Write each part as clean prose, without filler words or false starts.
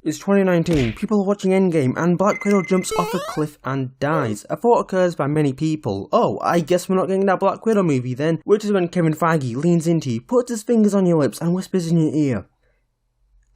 It's 2019, people are watching Endgame, and Black Widow jumps off a cliff and dies. A thought occurs by many people, oh, I guess we're not getting that Black Widow movie then, which is when Kevin Feige leans into you, puts his fingers on your lips and whispers in your ear.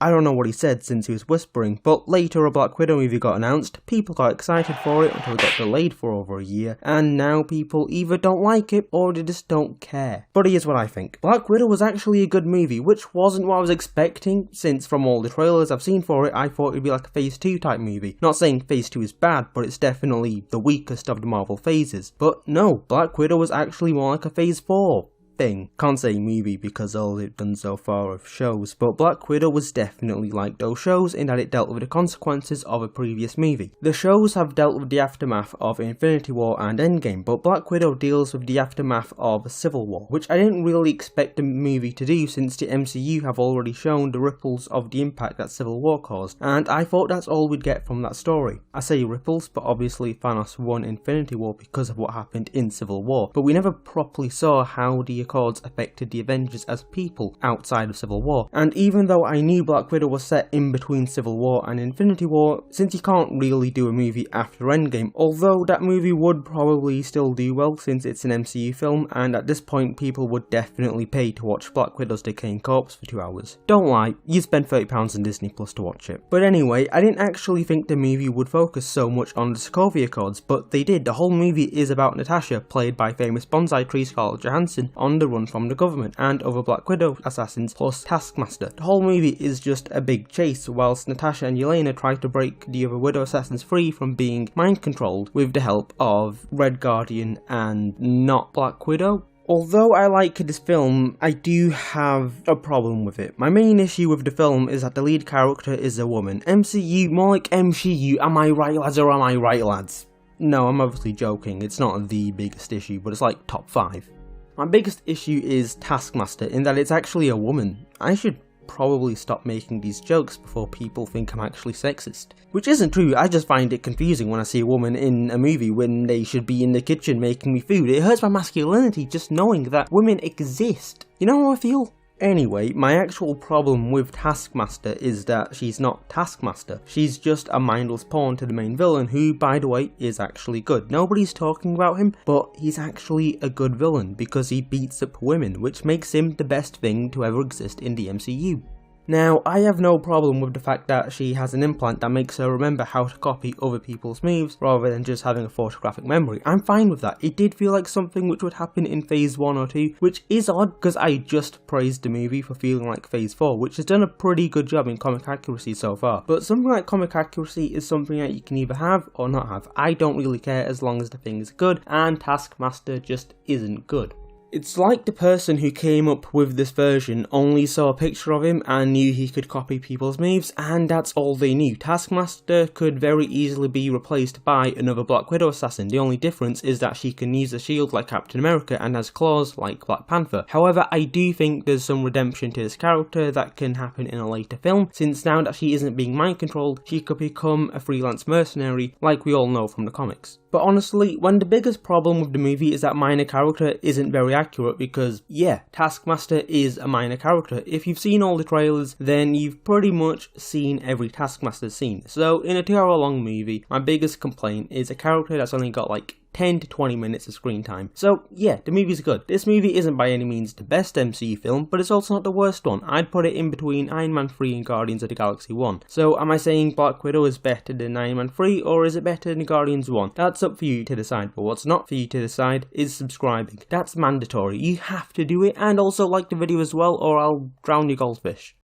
I don't know what he said since he was whispering, but later a Black Widow movie got announced, people got excited for it until it got delayed for over a year, and now people either don't like it or they just don't care. But here's what I think. Black Widow was actually a good movie, which wasn't what I was expecting, since from all the trailers I've seen for it, I thought it'd be like a Phase 2 type movie. Not saying Phase 2 is bad, but it's definitely the weakest of the Marvel phases. But no, Black Widow was actually more like a Phase 4. Thing. Can't say movie because all they've done so far are shows, but Black Widow was definitely like those shows in that it dealt with the consequences of a previous movie. The shows have dealt with the aftermath of Infinity War and Endgame, but Black Widow deals with the aftermath of Civil War, which I didn't really expect the movie to do since the MCU have already shown the ripples of the impact that Civil War caused, and I thought that's all we'd get from that story. I say ripples, but obviously Thanos won Infinity War because of what happened in Civil War, but we never properly saw how the Accords affected the Avengers as people outside of Civil War. And even though I knew Black Widow was set in between Civil War and Infinity War, since you can't really do a movie after Endgame, although that movie would probably still do well since it's an MCU film, and at this point people would definitely pay to watch Black Widow's decaying corpse for 2 hours. Don't lie, you spend £30 on Disney Plus to watch it. But anyway, I didn't actually think the movie would focus so much on the Sokovia Accords, but they did. The whole movie is about Natasha, played by famous bonsai tree Scarlett Johansson, on the run from the government and other Black Widow assassins plus Taskmaster. The whole movie is just a big chase whilst Natasha and Yelena try to break the other Widow assassins free from being mind controlled with the help of Red Guardian and not Black Widow. Although I like this film, I do have a problem with it. My main issue with the film is that the lead character is a woman. MCU, more like MCU, am I right lads or am I right lads? No, I'm obviously joking, it's not the biggest issue, but it's like top 5. My biggest issue is Taskmaster, in that it's actually a woman. I should probably stop making these jokes before people think I'm actually sexist. Which isn't true, I just find it confusing when I see a woman in a movie when they should be in the kitchen making me food. It hurts my masculinity just knowing that women exist. You know how I feel? Anyway, my actual problem with Taskmaster is that she's not Taskmaster. She's just a mindless pawn to the main villain, who, by the way, is actually good. Nobody's talking about him, but he's actually a good villain because he beats up women, which makes him the best thing to ever exist in the MCU. Now, I have no problem with the fact that she has an implant that makes her remember how to copy other people's moves rather than just having a photographic memory. I'm fine with that. It did feel like something which would happen in Phase 1 or 2, which is odd because I just praised the movie for feeling like Phase 4, which has done a pretty good job in comic accuracy so far. But something like comic accuracy is something that you can either have or not have. I don't really care as long as the thing is good, and Taskmaster just isn't good. It's like the person who came up with this version only saw a picture of him and knew he could copy people's moves, and that's all they knew. Taskmaster could very easily be replaced by another Black Widow assassin. The only difference is that she can use a shield like Captain America and has claws like Black Panther. However, I do think there's some redemption to this character that can happen in a later film, since now that she isn't being mind controlled, she could become a freelance mercenary like we all know from the comics. But honestly, when the biggest problem with the movie is that minor character isn't very accurate because, yeah, Taskmaster is a minor character. If you've seen all the trailers, then you've pretty much seen every Taskmaster scene. So in a 2-hour long movie, my biggest complaint is a character that's only got like 10 to 20 minutes of screen time. So yeah, the movie's good. This movie isn't by any means the best MCU film, but it's also not the worst one. I'd put it in between Iron Man 3 and Guardians of the Galaxy 1. So am I saying Black Widow is better than Iron Man 3, or is it better than Guardians 1? That's up for you to decide, but what's not for you to decide is subscribing. That's mandatory. You have to do it, and also like the video as well, or I'll drown your goldfish.